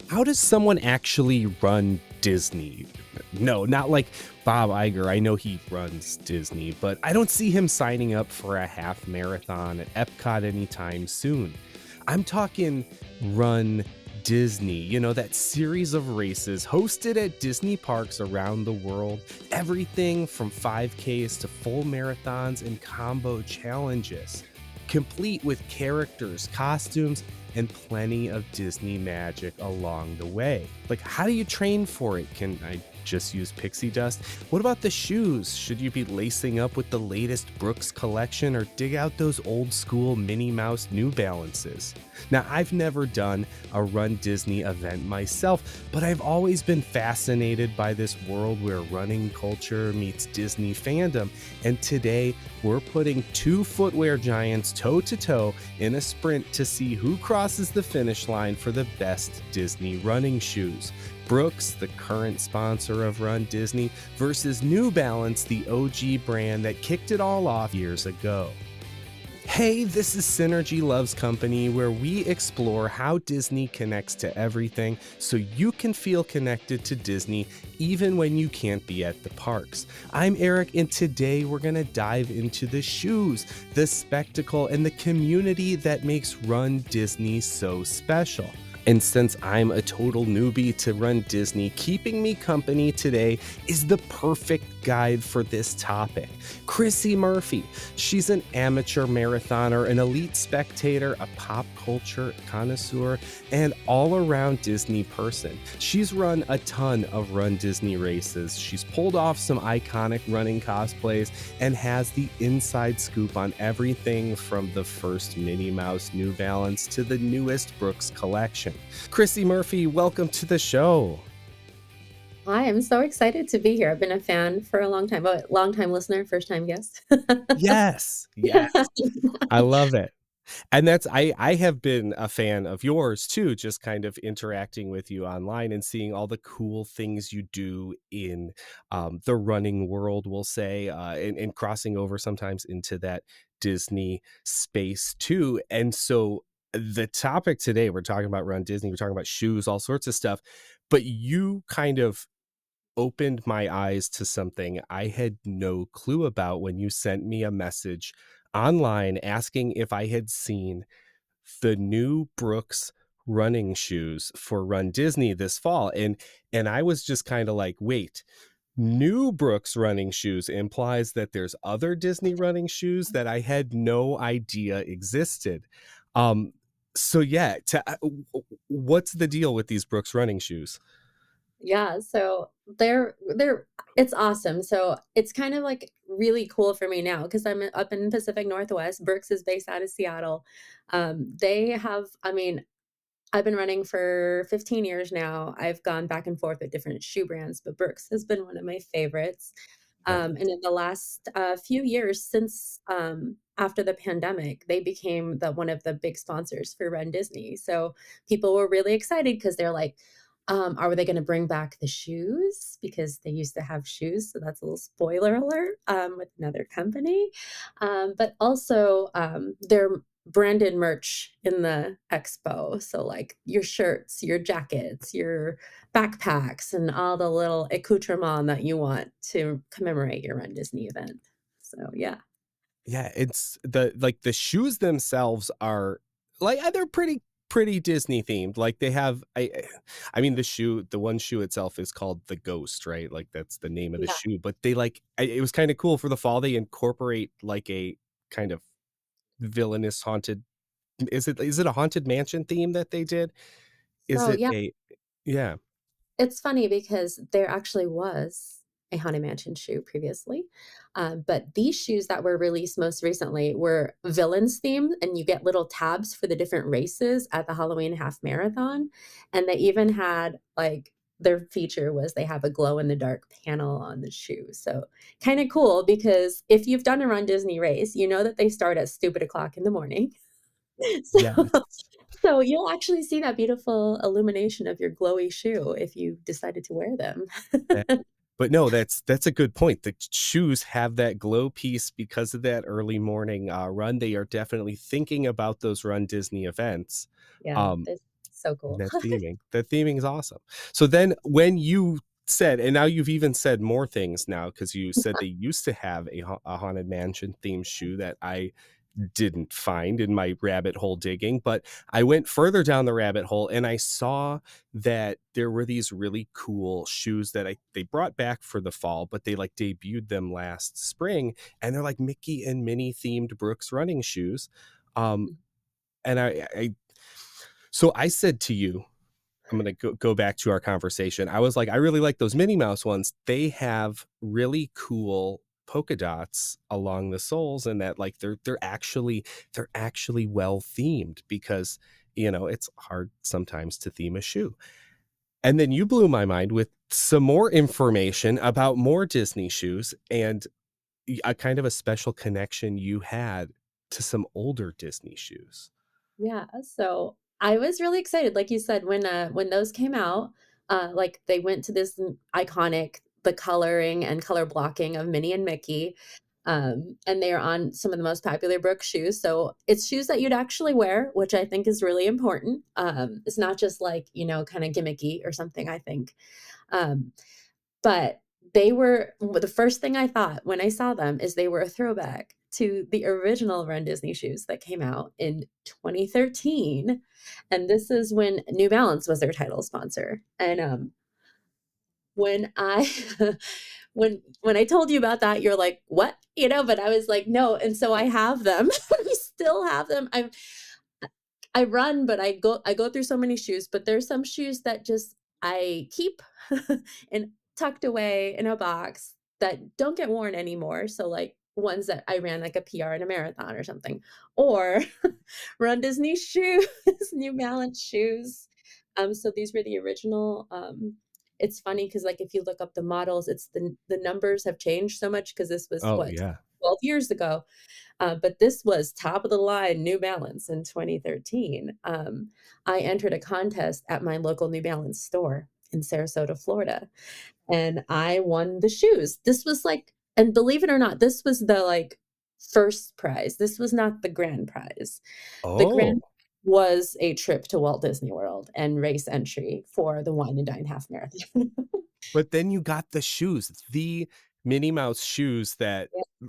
How does someone actually run Disney? No, not like Bob Iger. I know he runs Disney, but I don't see him signing up for a half marathon at Epcot anytime soon. I'm talking Run Disney, that series of races hosted at Disney parks around the world. Everything from 5Ks to full marathons and combo challenges, complete with characters, costumes, and plenty of Disney magic along the way. Like, how do you train for it? Can I just use pixie dust? What about the shoes? Should you be lacing up with the latest Brooks collection or dig out those old school Minnie Mouse New Balances? Now, I've never done a Run Disney event myself, but I've always been fascinated by this world where running culture meets Disney fandom. And today, we're putting two footwear giants toe to toe in a sprint to see who crosses the finish line for the best Disney running shoes. Brooks, the current sponsor of Run Disney, versus New Balance, the OG brand that kicked it all off years ago. Hey, this is Synergy Loves Company, where we explore how Disney connects to everything so you can feel connected to Disney even when you can't be at the parks. I'm Eric, and today we're going to dive into the shoes, the spectacle, and the community that makes Run Disney so special. And since I'm a total newbie to Run Disney, keeping me company today is the perfect guide for this topic. Krissy Murphy. She's an amateur marathoner, an elite spectator, a pop culture connoisseur, and all-around Disney person. She's run a ton of Run Disney races. She's pulled off some iconic running cosplays and has the inside scoop on everything from the first Minnie Mouse New Balance to the newest Brooks collection. Krissy Murphy, welcome to the show. I am so excited to be here. I've been a fan for a long time, a long-time listener, first-time guest. Yes, I love it. And I have been a fan of yours too, just kind of interacting with you online and seeing all the cool things you do in the running world, we'll say, and crossing over sometimes into that Disney space too. And so the topic today, we're talking about Run Disney, we're talking about shoes, all sorts of stuff, but you kind of opened my eyes to something I had no clue about when you sent me a message online asking if I had seen the new Brooks running shoes for Run Disney this fall. And I was just kind of like, wait, new Brooks running shoes implies that there's other Disney running shoes that I had no idea existed. So yeah, what's the deal with these Brooks running shoes? Yeah, so they're it's awesome. So it's kind of like really cool for me now because I'm up in Pacific Northwest. Brooks is based out of Seattle. They have, I mean, I've been running for 15 years now. I've gone back and forth with different shoe brands, but Brooks has been one of my favorites. And in the last few years since after the pandemic, they became one of the big sponsors for Run Disney. So people were really excited because they're like, are they going to bring back the shoes? Because they used to have shoes. So that's a little spoiler alert with another company. But also, their branded merch in the expo. So, like your shirts, your jackets, your backpacks, and all the little accoutrement that you want to commemorate your Run Disney event. So, yeah. Yeah, it's the shoes themselves are like they're pretty Disney themed. Like they have I mean the one shoe itself is called the Ghost, right? Like that's the name of the Yeah. shoe, but they it was kind of cool for the fall. They incorporate like a kind of villainous haunted, is it a haunted mansion theme that they did? Is So, it yeah. a yeah. It's funny because there actually was a Haunted Mansion shoe previously, but these shoes that were released most recently were villains themed, and you get little tabs for the different races at the Halloween half marathon. And they even had like their feature was they have a glow in the dark panel on the shoe. So kind of cool because if you've done a Run Disney race, you know that they start at stupid o'clock in the morning. So Yes. so you'll actually see that beautiful illumination of your glowy shoe if you decided to wear them. Eh, but no, that's a good point. The shoes have that glow piece because of that early morning run. They are definitely thinking about those Run Disney events. Yeah, Um, this So cool. That theming is awesome. So then when you said, and now you've even said more things now, because you said they used to have a Haunted Mansion themed shoe that I didn't find in my rabbit hole digging, but I went further down the rabbit hole and I saw that there were these really cool shoes that they brought back for the fall, but they like debuted them last spring, and they're like Mickey and Minnie themed Brooks running shoes. Um, and so I said to you, I'm going to go back to our conversation. I was like, I really like those Minnie Mouse ones. They have really cool polka dots along the soles, and that like they're actually well themed, because it's hard sometimes to theme a shoe. And then you blew my mind with some more information about more Disney shoes, and a kind of a special connection you had to some older Disney shoes. Yeah, so I was really excited, like you said, when those came out, like they went to this iconic the coloring and color blocking of Minnie and Mickey, and they are on some of the most popular Brooks shoes. So it's shoes that you'd actually wear, which I think is really important. It's not just like kind of gimmicky or something. I think, um, but they were the first thing I thought when I saw them is they were a throwback to the original Run Disney shoes that came out in 2013. And this is when New Balance was their title sponsor. And when I when I told you about that, you're like, "What?" But I was like, "No." And so I have them. I still have them. I run, but I go through so many shoes, but there's some shoes that just I keep and tucked away in a box that don't get worn anymore. So like ones that I ran like a PR in a marathon or something, or Run Disney shoes, New Balance shoes. So these were the original. It's funny because like if you look up the models, it's the numbers have changed so much because this was Oh what yeah. 12 years ago. But this was top of the line New Balance in 2013. I entered a contest at my local New Balance store in Sarasota, Florida, and I won the shoes. This was like, and believe it or not, this was the like first prize. This was not the grand prize. The Oh, grand was a trip to Walt Disney World and race entry for the Wine and Dine Half Marathon. but then you got the shoes, the Minnie Mouse shoes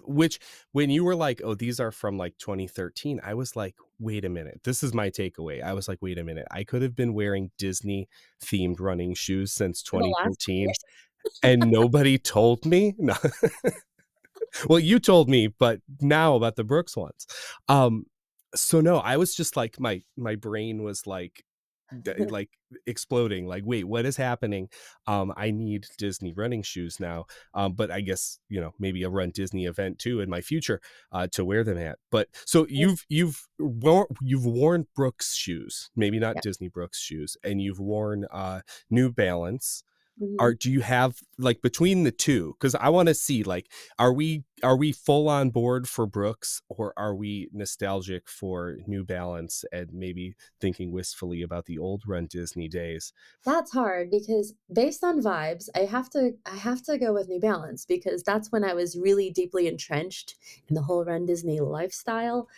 which when you were like, oh, these are from like 2013, I was like, wait a minute. This is my takeaway. I was like, wait a minute. I could have been wearing Disney themed running shoes since For the last 2013 years. and nobody told me. No. Well, you told me, but now about the Brooks ones. So no, I was just like my brain was like like exploding, like, wait, what is happening? I need Disney running shoes now. But I guess maybe a Run Disney event too in my future to wear them at. But so you've worn Brooks shoes, maybe not Yeah. Disney Brooks shoes, and you've worn New Balance. Mhm. Do you have like between the two, because I want to see like, are we full on board for Brooks, or are we nostalgic for New Balance and maybe thinking wistfully about the old Run Disney days? That's hard because based on vibes, I have to go with New Balance because that's when I was really deeply entrenched in the whole Run Disney lifestyle.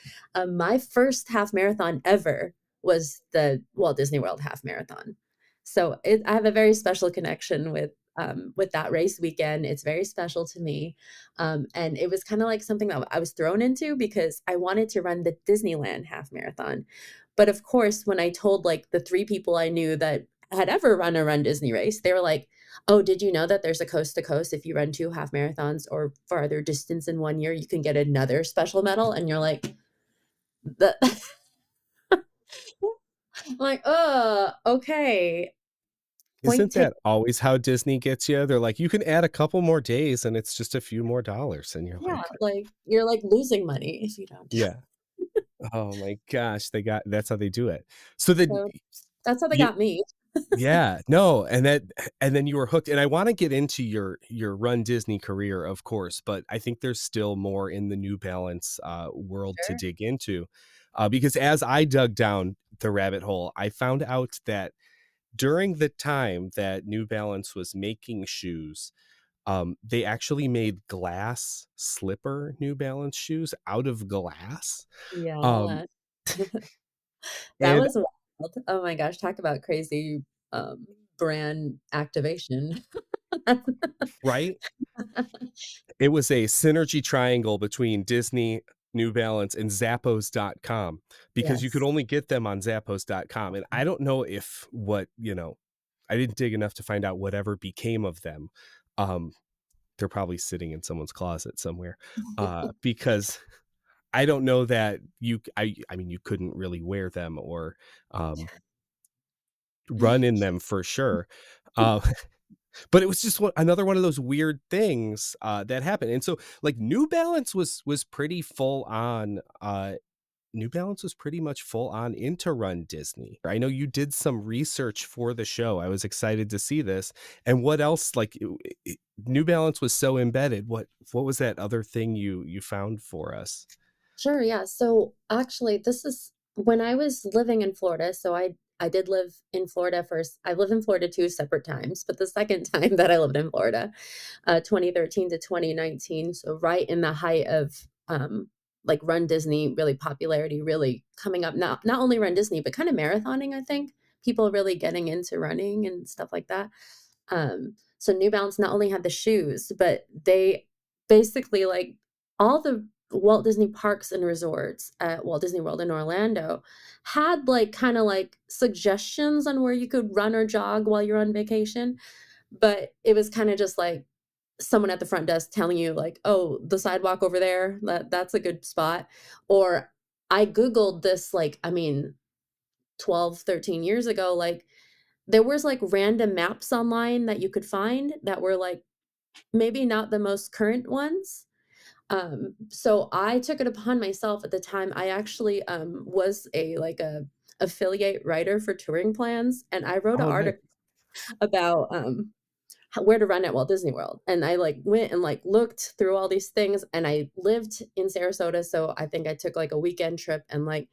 My first half marathon ever was the Walt Disney World half marathon. So I have a very special connection with that race weekend. It's very special to me. And it was kind of like something that I was thrown into because I wanted to run the Disneyland half marathon. But of course, when I told like the three people I knew that had ever run a Run Disney race, they were like, "Oh, did you know that there's a coast to coast? If you run two half marathons or farther distance in 1 year, you can get another special medal." And you're like, the I'm like, "Oh, okay." Point Isn't take. that always how Disney gets you? They're like, you can add a couple more days and it's just a few more dollars. And you're Yeah, like, like you're like losing money if you don't. yeah. Oh my gosh, that's how they do it. So then So that's how they you got me. yeah, no, and then you were hooked. And I want to get into your Run Disney career, of course, but I think there's still more in the New Balance world to Sure. dig into. Because as I dug down the rabbit hole, I found out that during the time that New Balance was making shoes, they actually made glass slipper New Balance shoes out of glass. Um, Yeah. That and was wild. wild. Oh my gosh, talk about crazy, brand activation. right? It was a synergy triangle between Disney, New Balance, and Zappos.com because you could Yes. only get them on Zappos.com. And I don't know if I didn't dig enough to find out whatever became of them. Um, they're probably sitting in someone's closet somewhere, because I don't know that I mean, you couldn't really wear them or um, run in them for sure. Uh, but it was just another one of those weird things that happened. And so like New Balance was pretty full on. New Balance was pretty much full on into Run Disney. I know you did some research for the show. I was excited to see this. And what else? Like New Balance was so embedded. What was that other thing you found for us? Sure, yeah. So actually, this is when I was living in Florida. So I did live in Florida first. I lived in Florida two separate times, but the second time that I lived in Florida, 2013 to 2019. So right in the height of like Run Disney really popularity, really coming up. Not only Run Disney, but kind of marathoning. I think people really getting into running and stuff like that. So New Balance not only had the shoes, but they basically like all the Walt Disney parks and resorts at Walt Disney World in Orlando had like kind of like suggestions on where you could run or jog while you're on vacation, but it was kind of just like someone at the front desk telling you like, "Oh, the sidewalk over there, that's a good spot." Or I googled this like I mean 12, 13 years ago like there was like random maps online that you could find that were like maybe not the most current ones. So I took it upon myself at the time. I actually was a affiliate writer for touring plans, and I wrote an Oh, nice. article about where to run at Walt Disney World. And I like went and like looked through all these things, and I lived in Sarasota, so I think I took like a weekend trip and like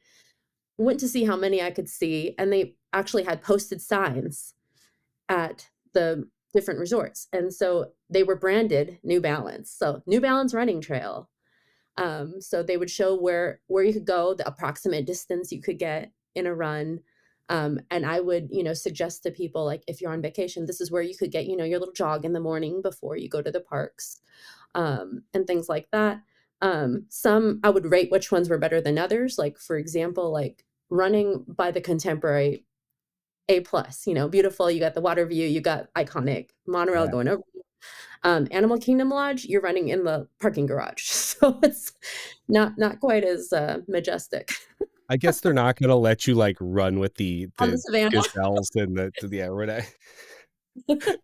went to see how many I could see, and they actually had posted signs at the different resorts. And so they were branded New Balance. So New Balance running trail. So they would show where you could go, the approximate distance you could get in a run. And I would, suggest to people like if you're on vacation, this is where you could get, your little jog in the morning before you go to the parks, and things like that. Some I would rate which ones were better than others. Like for example, like running by the Contemporary a plus, beautiful. You got the water view, you got iconic monorail Yeah. going over. Animal Kingdom Lodge, you're running in the parking garage, so it's not quite as majestic. I guess they're not gonna let you like run with the On the the savannah. gazelles and the yeah, what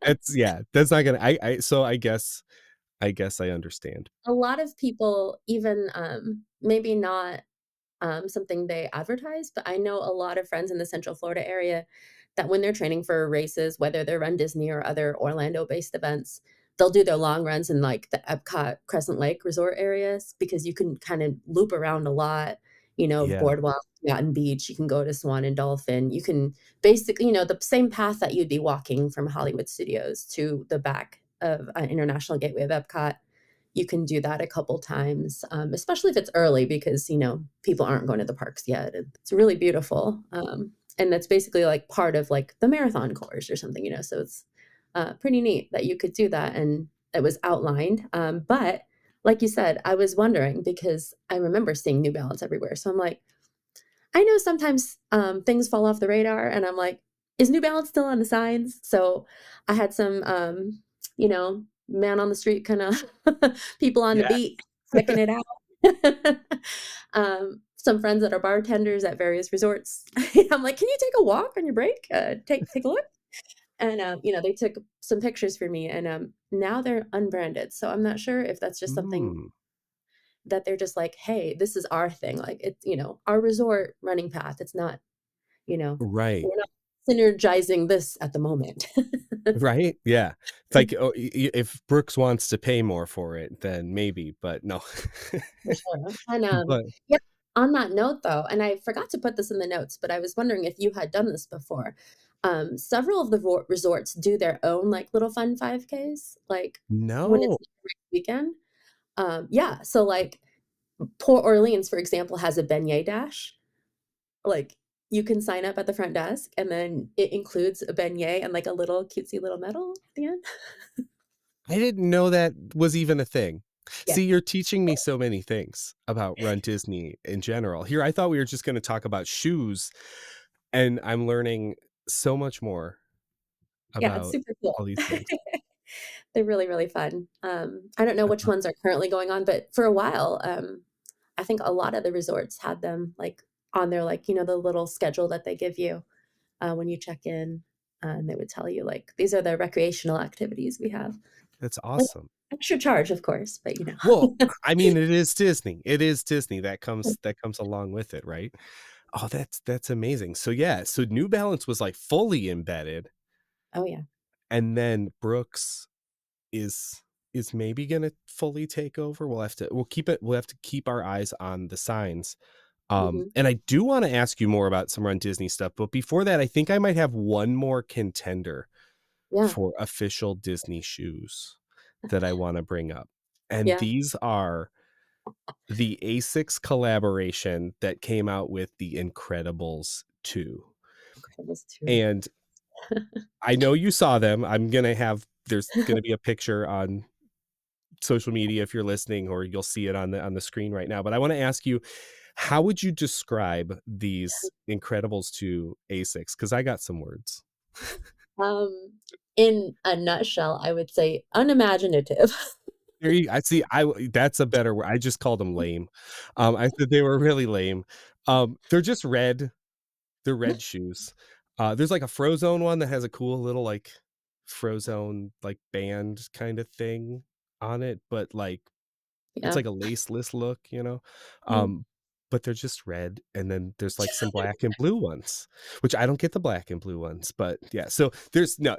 it's yeah, that's not gonna I so I guess I understand. A lot of people, even maybe not something they advertise, but I know a lot of friends in the Central Florida area that when they're training for races, whether they're Run Disney or other Orlando-based events, they'll do their long runs in like the Epcot Crescent Lake resort areas because you can kind of loop around a lot, Yeah. boardwalk, Yacht Beach, you can go to Swan and Dolphin. You can basically, the same path that you'd be walking from Hollywood Studios to the back of International Gateway of Epcot, you can do that a couple times, especially if it's early because, people aren't going to the parks yet. It's really beautiful. And that's basically like part of like the marathon course or something, so it's pretty neat that you could do that. And it was outlined. But like you said, I was wondering because I remember seeing New Balance everywhere. So I'm like, I know sometimes things fall off the radar and I'm like, is New Balance still on the signs? So I had some, man on the street kind of people on the Yeah. beat checking it out. Some friends that are bartenders at various resorts. I'm like, can you take a walk on your break? Take a look. And they took some pictures for me, and now they're unbranded. So I'm not sure if that's just something Mm, that they're just like, hey, this is our thing. Like it's, our resort running path. It's not, right. we're not synergizing this at the moment. Right? Yeah. It's like, oh, if Brooks wants to pay more for it, then maybe, but no. For sure. And But yeah, on that note though, and I forgot to put this in the notes, but I was wondering if you had done this before. Several of the resorts do their own like little fun 5Ks, like when it's no. weekend. Yeah, so like Port Orleans, for example, has a beignet dash. Like you can sign up at the front desk, and then it includes a beignet and like a little cutesy little medal at the end. I didn't know that was even a thing. Yeah. See, you're teaching me so many things about Run Disney in general. Here, I thought we were just going to talk about shoes, and I'm learning so much more Yeah, it's about super cool. all these things. They're really, really fun. I don't know which ones are currently going on, but for a while, I think a lot of the resorts had them like on their like, the little schedule that they give you when you check in. And they would tell you like these are the recreational activities we have. That's Like, awesome. extra charge, of course, but Well, I mean, it is Disney. It is Disney that comes along with it, right? Oh, that's amazing. So yeah, so New Balance was like fully embedded, Oh yeah. and then Brooks is maybe gonna fully take over. We'll have to keep our eyes on the signs. Hmm. And I do want to ask you more about some Run Disney stuff, but before that, I think I might have one more contender Yeah. for official Disney shoes that I want to bring up. And Yeah. these are the Asics collaboration that came out with the Incredibles 2. Incredibles too. And I know you saw them. There's gonna be a picture on social media if you're listening, or you'll see it on the screen right now. But I want to ask you, how would you describe these Incredibles to Asics? Because I got some words. Um, in a nutshell, I would say unimaginative. I see. That's a better word. I just called them lame. I said they were really lame. They're just red. They're red shoes. There's like a Frozone one that has a cool little like Frozone like band kind of thing on it, but like it's Yeah. like a laceless look, Mm. but they're just red. And then there's like some black and blue ones, which I don't get the black and blue ones, but yeah. So there's no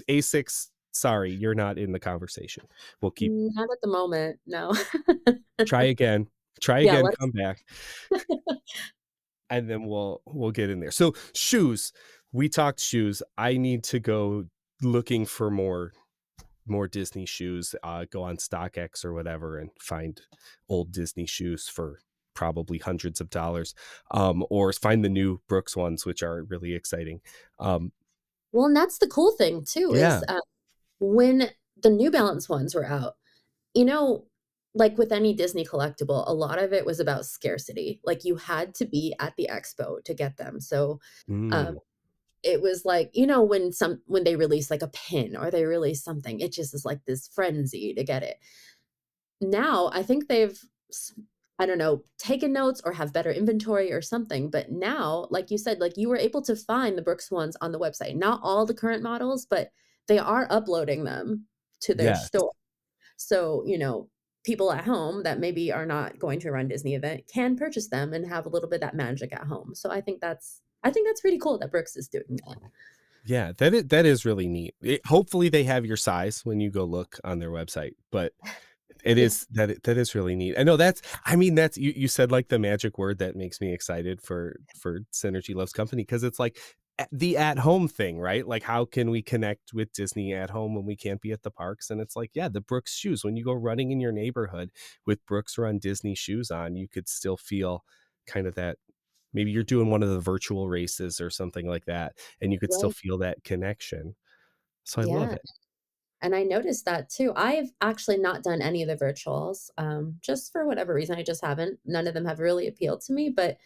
Asics. Sorry, you're not in the conversation. We'll keep Not at the moment, no. try again, Yeah, let's come back, and then we'll get in there. So shoes, we talked shoes. I need to go looking for more Disney shoes, go on StockX or whatever and find old Disney shoes for probably hundreds of dollars, or find the new Brooks ones, which are really exciting. Well, and that's the cool thing too Yeah. is, when the New Balance ones were out, you know, like with any Disney collectible, a lot of it was about scarcity. Like you had to be at the expo to get them. So, um, Mm, it was like, when they release like a pin or they release something, it just is like this frenzy to get it. Now, I think they've I don't know, taken notes or have better inventory or something, but now, like you said, like you were able to find the Brooks ones on the website. Not all the current models, but they are uploading them to their yes. store. So, people at home that maybe are not going to a Run Disney event can purchase them and have a little bit of that magic at home. So I think that's pretty cool that Brooks is doing that. Yeah, that is really neat. Hopefully they have your size when you go look on their website, but it Yeah. is that is really neat. I know that's you said like the magic word that makes me excited for Synergy Loves Company, because it's like the at home thing, right? Like how can we connect with Disney at home when we can't be at the parks? And it's like, yeah, the Brooks shoes. When you go running in your neighborhood with Brooks Run Disney shoes on, you could still feel kind of that. Maybe you're doing one of the virtual races or something like that, and you could still Right. feel that connection. So I love Yeah. it. And I noticed that too. I've actually not done any of the virtuals, just for whatever reason. I just haven't. None of them have really appealed to me. But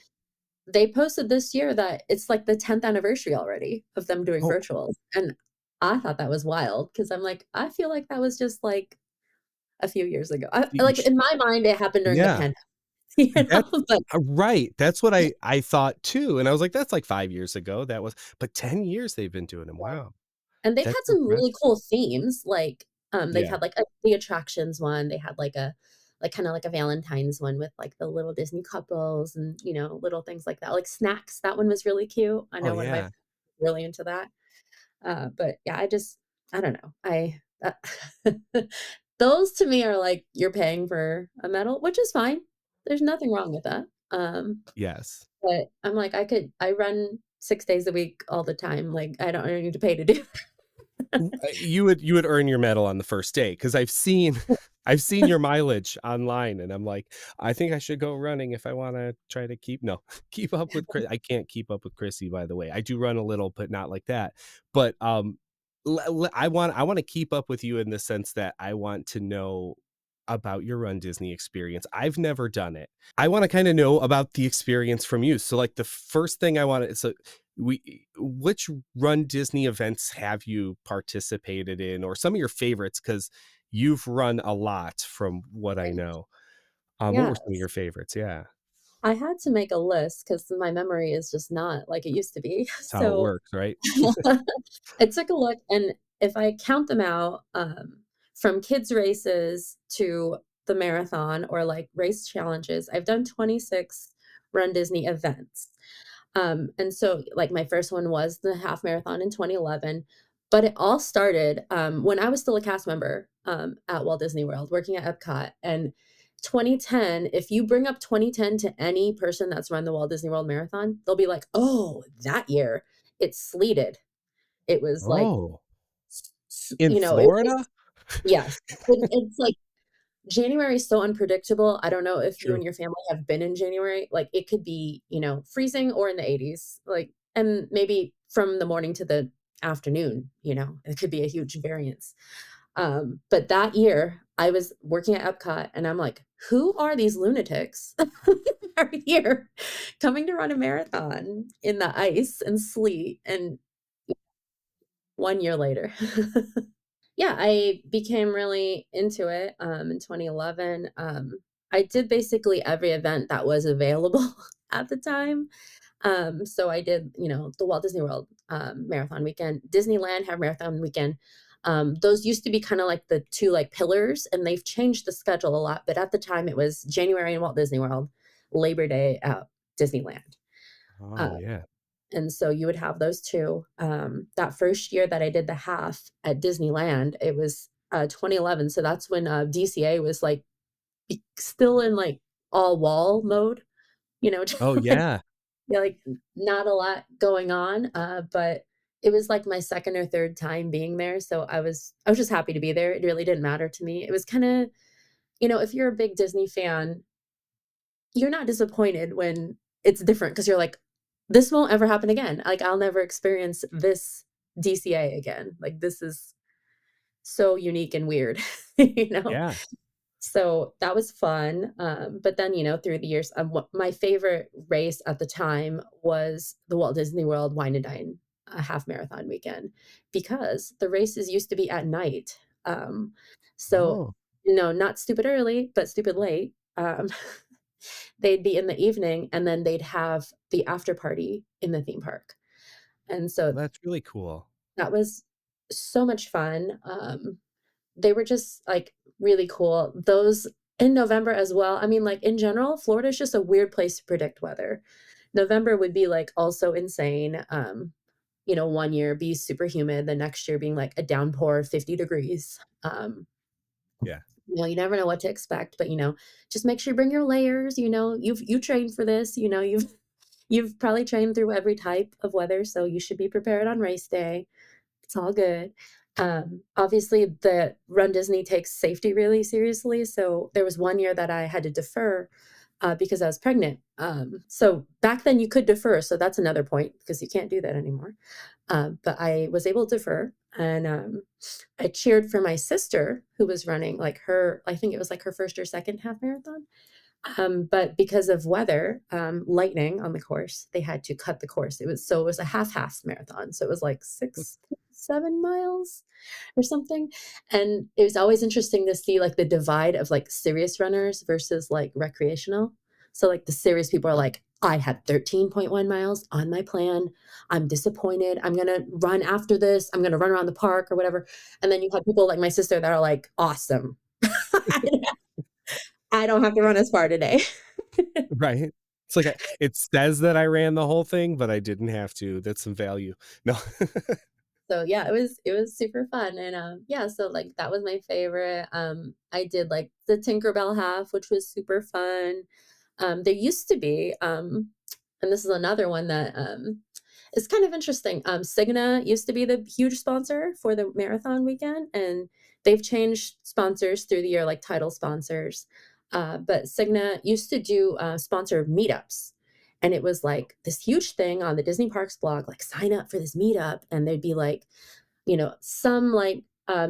they posted this year that it's like the 10th anniversary already of them doing Oh, virtuals. And I thought that was wild because I'm like, I feel like that was just like a few years ago. you Like sh- in my mind, it happened during the yeah. pandemic, That's But right. That's what I thought too. And I was like, that's like 5 years ago. But 10 years they've been doing them. Wow. and they've That's had some really impressive. cool themes, like, they've Yeah. had, like, the attractions one, they had, kinda like a Valentine's one with, like, the little Disney couples and, little things like that, like snacks, that one was really cute. I Oh know one of my yeah. friends is really into that, but yeah, I don't know, those to me are like, you're paying for a medal, which is fine, there's nothing wrong with that, Yes. but I'm like, I run 6 days a week all the time, like, I don't need to pay to do. You would earn your medal on the first day, because I've seen your mileage online, and I'm like, I think I should go running if I want to try to keep up with Chris. I can't keep up with Krissy, by the way. I do run a little, but not like that. But I want to keep up with you in the sense that I want to know about your Run Disney experience. I've never done it. I want to kind of know about the experience from you. So like the first thing I want to which Run Disney events have you participated in, or some of your favorites, because you've run a lot from what I know. What were some of your Yes. favorites? Yeah. I had to make a list because my memory is just not like it used to be. That's how it So works, right? I took a look, and if I count them out, from kids races to the marathon or like race challenges, I've done 26 Run Disney events. And so like my first one was the half marathon in 2011, but it all started when I was still a cast member at Walt Disney World working at Epcot. And 2010, if you bring up 2010 to any person that's run the Walt Disney World Marathon, they'll be like, oh, that year it sleeted. It was like, Oh, in it Florida? was, yes. It's like January is so unpredictable. I don't know if you True. and your family have been in January. Like it could be, freezing or in the 80s. Like, and maybe from the morning to the afternoon, it could be a huge variance. But that year I was working at Epcot and I'm like, who are these lunatics are here coming to run a marathon in the ice and sleet? And 1 year later. Yeah, I became really into it, in 2011. I did basically every event that was available at the time. So I did, the Walt Disney World, marathon weekend, Disneyland have marathon weekend. Those used to be kind of like the two like pillars, and they've changed the schedule a lot. But at the time, it was January in Walt Disney World, Labor Day at Disneyland. Oh, Uh, yeah. and so you would have those 2. That first year that I did the half at Disneyland, it was, 2011, so that's when, DCA was, like, still in, like, all wall mode, Oh, like yeah. yeah, like, not a lot going on, but it was, like, my 2nd or 3rd time being there, so I was just happy to be there. It really didn't matter to me. It was kinda if you're a big Disney fan, you're not disappointed when it's different because 'cause you're like, "This won't ever happen again." Like, I'll never experience this DCA again. Like, this is so unique and weird, you know? Yeah. So, that was fun, but then, through the years, what my favorite race at the time was the Walt Disney World Wine and Dine, half marathon weekend, because the races used to be at night, so, Oh, not stupid early, but stupid late, they'd be in the evening, and then they'd have the after party in the theme park, and so that's really cool. that was so much fun. They were just, like, really cool. Those in November as well. I mean, like, in general, Florida is just a weird place to predict weather. November would be, like, also insane. 1 year be super humid, the next year being, like, a downpour of 50 degrees. Yeah. You never know what to expect, but, just make sure you bring your layers, you trained for this, you've probably trained through every type of weather, so you should be prepared on race day. It's all good. Obviously, the Run Disney takes safety really seriously, so there was 1 year that I had to defer, because I was pregnant. So back then you could defer, so that's another point because you can't do that anymore. But I was able to defer, and, I cheered for my sister who was running, like, I think it was, like, her 1st or 2nd half marathon. But because of weather, lightning on the course, they had to cut the course. It was a half marathon, so it was like 6, 7 miles or something, and it was always interesting to see, like, the divide of, like, serious runners versus, like, recreational. So, like, the serious people are like, "I had 13.1 miles on my plan. I'm disappointed. I'm gonna run after this. I'm gonna run around the park," or whatever, and then you have people like my sister that are like, "Awesome. I don't have to run as far today." Right. It's like it says that I ran the whole thing, but I didn't have to. That's some value. No. So, yeah, it was super fun, and, yeah, so, like, that was my favorite. I did, like, the Tinkerbell half, which was super fun. There used to be, and this is another one that, It's kind of interesting. Cigna used to be the huge sponsor for the marathon weekend, and they've changed sponsors through the year, like title sponsors. But Cigna used to do sponsor meetups, and it was like this huge thing on the Disney Parks blog, like sign up for this meetup, and they'd be like, some like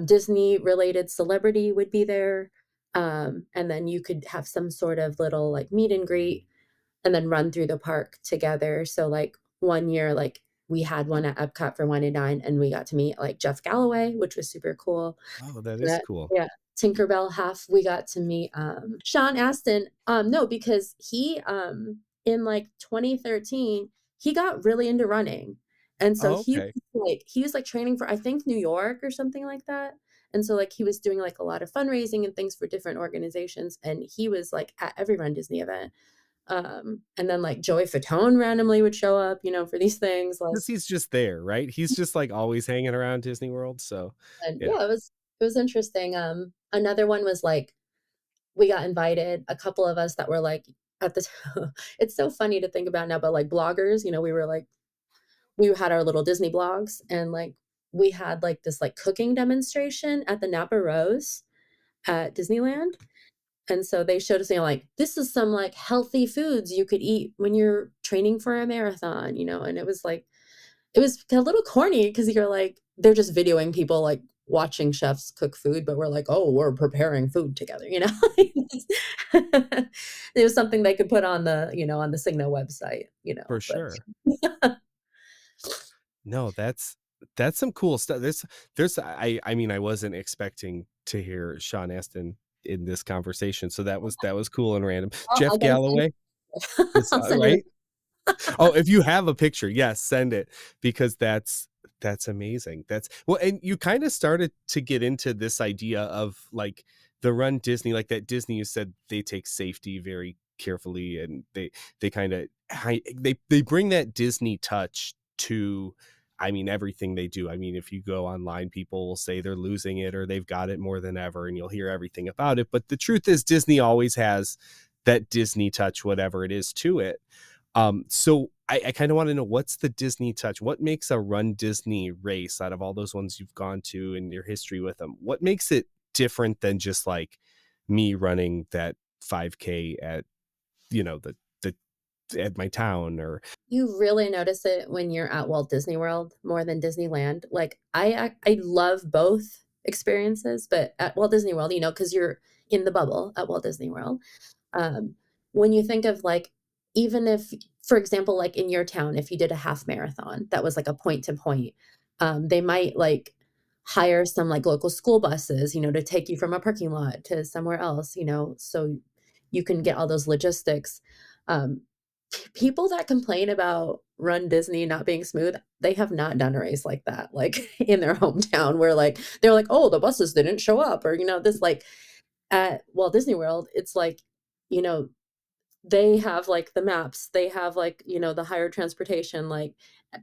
Disney related celebrity would be there, and then you could have some sort of little like meet and greet and then run through the park together. So like one year, like we had one at Epcot for Wine and Dine, and we got to meet like Jeff Galloway, which was super cool. Oh, that is That cool. yeah, Tinkerbell half, we got to meet Sean Astin. No, because he in like 2013, he got really into running. And so Oh, okay. he was like training for I think New York or something like that. And so like he was doing like a lot of fundraising and things for different organizations, and he was like at every Run Disney event. And then like Joey Fatone randomly would show up, for these things. Like, Because he's just there, right? He's just like always hanging around Disney World. So and yeah. yeah, it was interesting. Another one was like we got invited, a couple of us that were like at the it's so funny to think about now, but like bloggers, we were like we had our little Disney blogs, and like we had like this like cooking demonstration at the Napa Rose at Disneyland. And so they showed us, like, this is some like healthy foods you could eat when you're training for a marathon, and it was like, it was a little corny because you're like, they're just videoing people like watching chefs cook food, but we're like, oh, we're preparing food together. It was something they could put on on the Cigna website, For but sure. No, that's some cool stuff. I mean, I wasn't expecting to hear Sean Astin in this conversation, so that was cool and random. I'll Jeff get it. Galloway is I'll send you right. Oh, if you have a picture, yes, send it, because that's amazing. That's well, and you kind of started to get into this idea of like the Run Disney, like that Disney, you said they take safety very carefully, and they kind of they bring that Disney touch to, I mean, everything they do. I mean, if you go online, people will say they're losing it or they've got it more than ever, and you'll hear everything about it. But the truth is, Disney always has that Disney touch, whatever it is, to it. So I kind of want to know, what's the Disney touch? What makes a Run Disney race out of all those ones you've gone to in your history with them? What makes it different than just like me running that 5K at, the at my town? Or You really notice it when you're at Walt Disney World more than Disneyland. Like I love both experiences, but at Walt Disney World, because you're in the bubble at Walt Disney World. Um, when you think of like, even if, for example, like in your town, if you did a half marathon that was like a point to point, they might like hire some like local school buses, to take you from a parking lot to somewhere else, so you can get all those logistics. Um, People that complain about Run Disney not being smooth, they have not done a race like that, like in their hometown, where like they're like, oh, the buses didn't show up, or this like at Walt Disney World, it's like, you know, they have like the maps, they have like, the higher transportation, like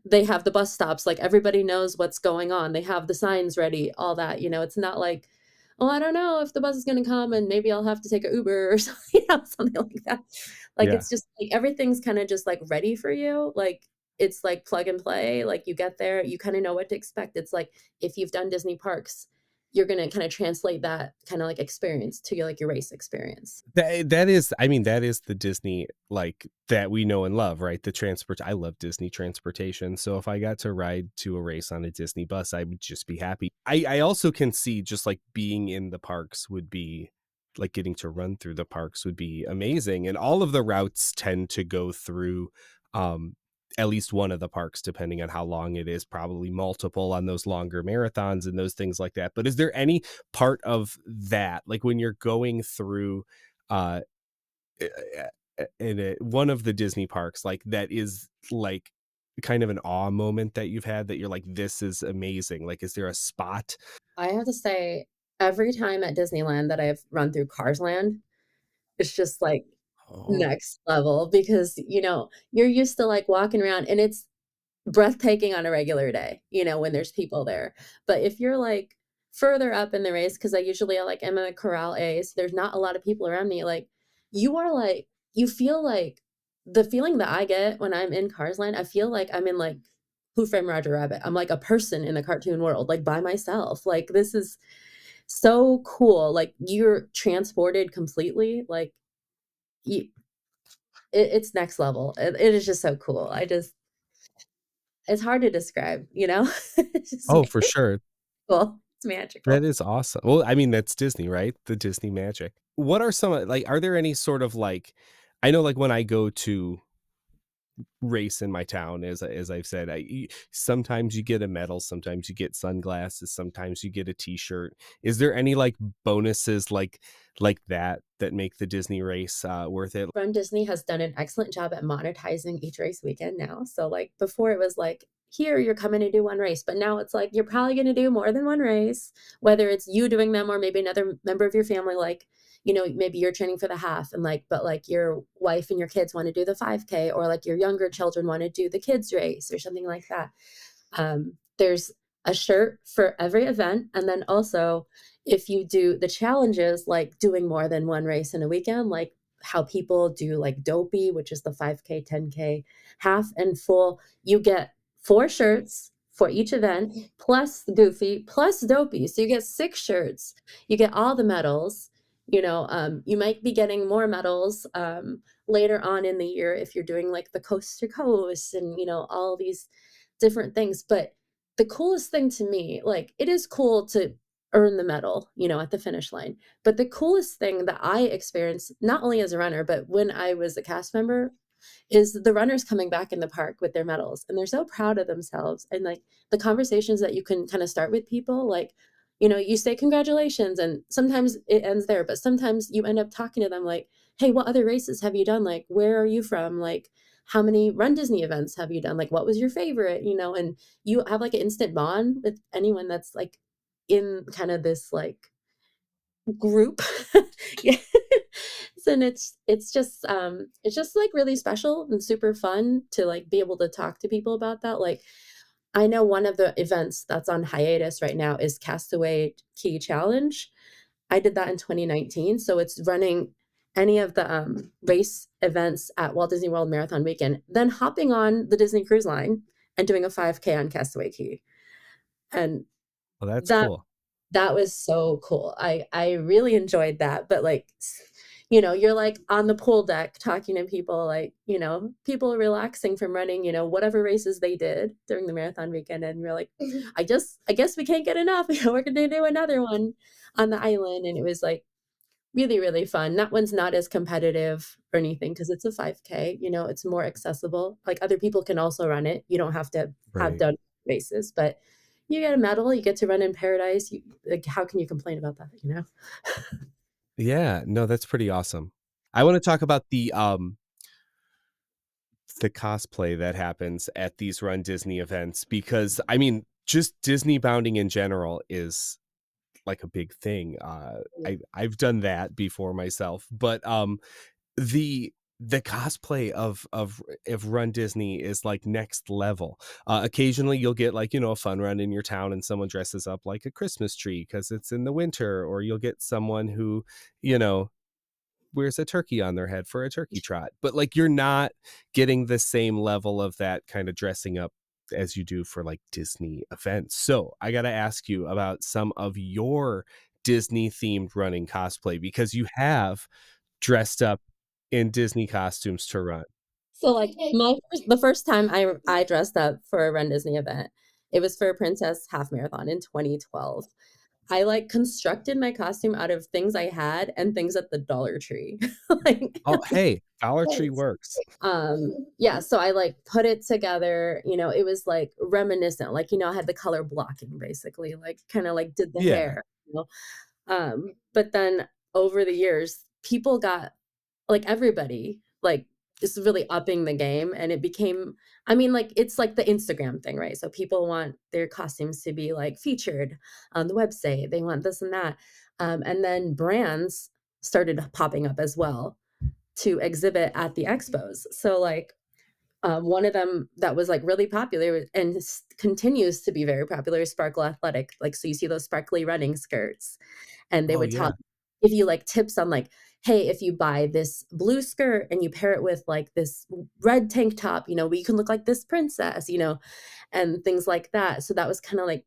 they have the bus stops, like everybody knows what's going on. They have the signs ready, all that, it's not like, oh, I don't know if the bus is going to come and maybe I'll have to take an Uber or something, something like that. Like yeah, it's just like everything's kind of just like ready for you. Like it's like plug and play. Like you get there, you kind of know what to expect. It's like if you've done Disney parks, you're going to kind of translate that kind of like experience to your race experience. that is, I mean, that is the Disney like that we know and love, right? The transport. I love Disney transportation. So if I got to ride to a race on a Disney bus, I would just be happy. I also can see just like being in the parks would be like, getting to run through the parks would be amazing. And all of the routes tend to go through at least one of the parks, depending on how long it is, probably multiple on those longer marathons and those things like that. But is there any part of that, like when you're going through uh in one of the Disney parks, like that is like kind of an awe moment that you've had that you're like, this is amazing? Like, is there a spot? I have to say, every time at Disneyland that I've run through Cars Land, it's just like Oh, next level because, you're used to like walking around and it's breathtaking on a regular day, when there's people there. But if you're like further up in the race, because I usually like am a Corral A, so there's not a lot of people around me, like you are like, you feel like the feeling that I get when I'm in Cars Land, I feel like I'm in like Who Framed Roger Rabbit. I'm like a person in the cartoon world, like by myself. Like this is so cool. Like you're transported completely. Like you, it's next level. It is just so cool. It's hard to describe, you know? It's just Oh, for sure. cool. It's That magical. is awesome. Well, I mean, that's Disney, right? The Disney magic. What are some like, are there any sort of like, I know like when I go to race in my town, as I've said, sometimes you get a medal, sometimes you get sunglasses, sometimes you get a t-shirt. Is there any like bonuses like that make the Disney race worth it? Run Disney has done an excellent job at monetizing each race weekend now. So like before it was like, here you're coming to do one race, but now it's like you're probably going to do more than one race, whether it's you doing them or maybe another member of your family, like, you know, maybe you're training for the half and like, but like your wife and your kids want to do the 5K, or like your younger children want to do the kids race or something like that. There's a shirt for every event. And then also, if you do the challenges, like doing more than one race in a weekend, like how people do like Dopey, which is the 5K, 10K, half and full, you get 4 shirts for each event, plus Goofy, plus Dopey. So you get 6 shirts, you get all the medals. You know, you might be getting more medals later on in the year if you're doing like the coast to coast and, you know, all these different things. But the coolest thing to me, like it is cool to earn the medal, you know, at the finish line. But the coolest thing that I experienced, not only as a runner, but when I was a cast member, is the runners coming back in the park with their medals. And they're so proud of themselves. And like the conversations that you can kind of start with people, like, you know, you say congratulations, and sometimes it ends there, but sometimes you end up talking to them like, hey, what other races have you done? Like, where are you from? Like, how many Run Disney events have you done? Like, what was your favorite? You know, and you have like an instant bond with anyone that's like in kind of this like group. Yeah. And it's just like really special and super fun to like be able to talk to people about that. Like I know one of the events that's on hiatus right now is Castaway Key Challenge. I did that in 2019, so it's running any of the race events at Walt Disney World Marathon Weekend, then hopping on the Disney Cruise Line and doing a 5K on Castaway Key. And Well, that's that cool. that was so cool. I really enjoyed that. But like, you know, you're like on the pool deck talking to people, like, you know, people relaxing from running, you know, whatever races they did during the marathon weekend. And you're like, I guess we can't get enough. You know, we're gonna do another one on the island. And it was like really, really fun. That one's not as competitive or anything because it's a 5K, you know, it's more accessible. Like other people can also run it. You don't have to have Right. done races, but you get a medal, you get to run in paradise. Like, how can you complain about that, you know? Yeah, no, that's pretty awesome. I want to talk about the cosplay that happens at these Run Disney events, because I mean, just Disney bounding in general is like a big thing. I've done that before myself, but the cosplay of Run Disney is like next level. Occasionally you'll get like, you know, a fun run in your town and someone dresses up like a Christmas tree because it's in the winter, or you'll get someone who, you know, wears a turkey on their head for a turkey trot. But like you're not getting the same level of that kind of dressing up as you do for like Disney events. So I got to ask you about some of your Disney themed running cosplay, because you have dressed up in Disney costumes to run. So like the first time I dressed up for a Run Disney event, it was for a Princess Half Marathon in 2012. I like constructed my costume out of things I had and things at the Dollar Tree. Like Oh, hey, Dollar Tree works. yeah, so I like put it together, you know, it was like reminiscent, like, you know, I had the color blocking basically, like kind of like did the Yeah. hair, you know. But then over the years, people got like everybody like is really upping the game, and it became, I mean, like it's like the Instagram thing, right? So people want their costumes to be like featured on the website. They want this and that. And then brands started popping up as well to exhibit at the expos. So like one of them that was like really popular and continues to be very popular is Sparkle Athletic. Like, so you see those sparkly running skirts, and they Oh would yeah. give you like tips on like, hey, if you buy this blue skirt and you pair it with like this red tank top, you know, you can look like this princess, you know, and things like that. So that was kind of like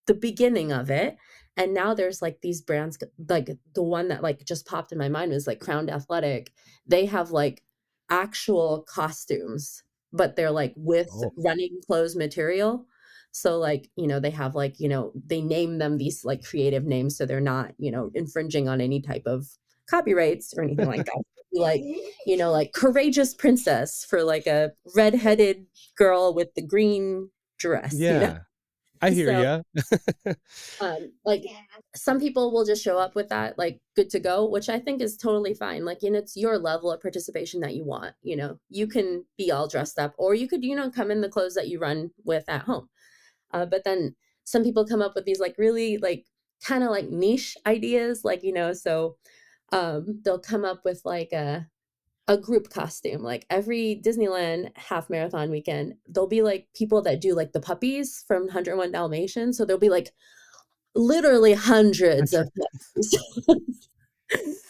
the beginning of it. And now there's like these brands, like the one that like just popped in my mind was like Crowned Athletic. They have like actual costumes, but they're like with Oh, running clothes material. So like, you know, they have like, you know, they name them these like creative names so they're not, you know, infringing on any type of copyrights or anything like that. Like, you know, like Courageous Princess for like a redheaded girl with the green dress, you know. yeah. I hear So ya. like some people will just show up with that like good to go, which I think is totally fine. Like, and it's your level of participation that you want, you know. You can be all dressed up or you could, you know, come in the clothes that you run with at home. But then some people come up with these like really like kind of like niche ideas, like, you know, so they'll come up with like a group costume. Like every Disneyland half marathon weekend, there'll be like people that do like the puppies from 101 Dalmatians. So there'll be like literally hundreds of puppies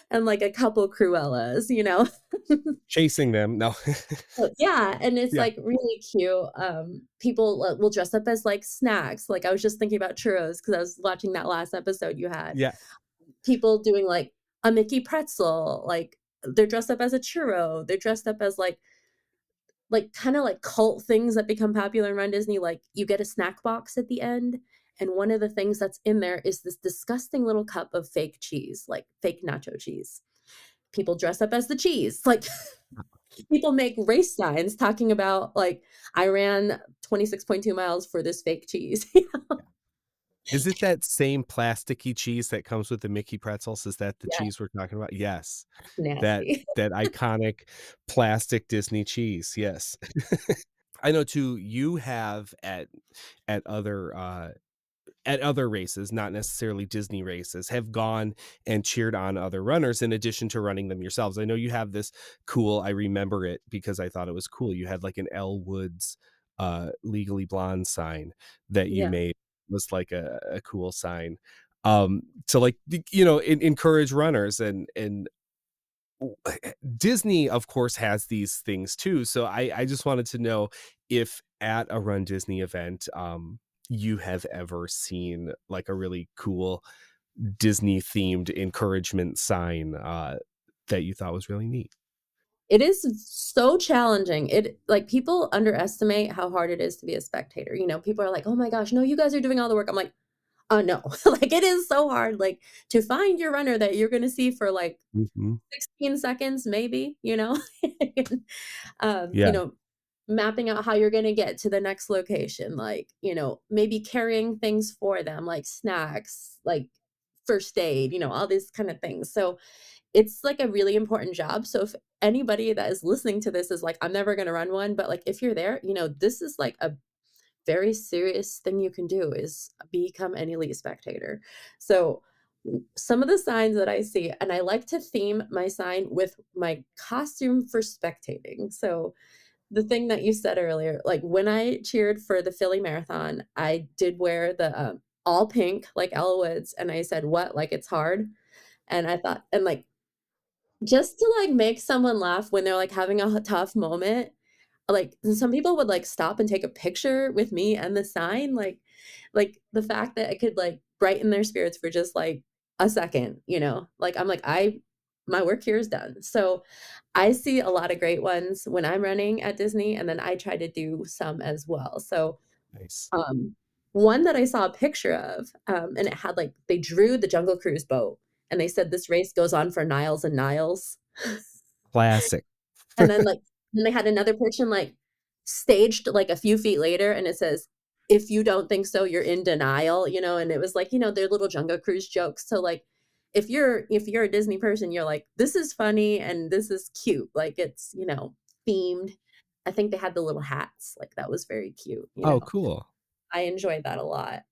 and like a couple Cruellas, you know? Chasing them. No. Yeah, and it's Yeah. like really cute. People will dress up as like snacks. Like I was just thinking about churros because I was watching that last episode you had. Yeah. People doing like a Mickey pretzel, like they're dressed up as a churro. They're dressed up as like kind of like cult things that become popular in Run Disney. Like you get a snack box at the end, and one of the things that's in there is this disgusting little cup of fake cheese, like fake nacho cheese. People dress up as the cheese. Like people make race signs talking about like I ran 26.2 miles for this fake cheese. Is it that same plasticky cheese that comes with the Mickey pretzels? Is that the Yeah, cheese we're talking about? Yes. That nasty. that iconic plastic Disney cheese, yes. I know too, you have at other, at other races, not necessarily Disney races, have gone and cheered on other runners in addition to running them yourselves. I know you have this cool, I remember it because I thought it was cool. You had like an Elle Woods Legally Blonde sign that you Yeah. made. It was like a cool sign to like you know encourage runners and Disney of course has these things too. So I just wanted to know if at a Run Disney event you have ever seen like a really cool Disney themed encouragement sign that you thought was really neat. It is so challenging. It like people underestimate how hard it is to be a spectator. You know, people are like, "Oh my gosh, no, you guys are doing all the work." I'm like, no." Like it is so hard like to find your runner that you're going to see for like Mhm. 16 seconds maybe, you know. You Yeah. know, mapping out how you're going to get to the next location, like, you know, maybe carrying things for them like snacks, like first aid, you know, all these kind of things. So it's like a really important job. So if anybody that is listening to this is like, I'm never going to run one, but like if you're there, you know, this is like a very serious thing you can do is become an elite spectator. So some of the signs that I see, and I like to theme my sign with my costume for spectating. So the thing that you said earlier, like when I cheered for the Philly Marathon, I did wear the all pink like Elle Woods, and I said, "What? Like it's hard." And I thought, and like just to like make someone laugh when they're like having a tough moment, like some people would like stop and take a picture with me and the sign, like the fact that I could like brighten their spirits for just like a second, you know, like I'm like my work here is done. So I see a lot of great ones when I'm running at Disney, and then I try to do some as well. So Nice. um, one that I saw a picture of, and it had like they drew the Jungle Cruise boat, and they said this race goes on for Niles and Niles. Classic. And then, like then they had another person, like, staged, like, a few feet later, and it says, "If you don't think so, you're in denial," you know, and it was like, you know, their little Jungle Cruise jokes. So, like, if you're a Disney person, you're like, "This is funny and this is cute." Like, it's, you know, themed. I think they had the little hats, like, that was very cute, you Oh, know? cool. I enjoyed that a lot.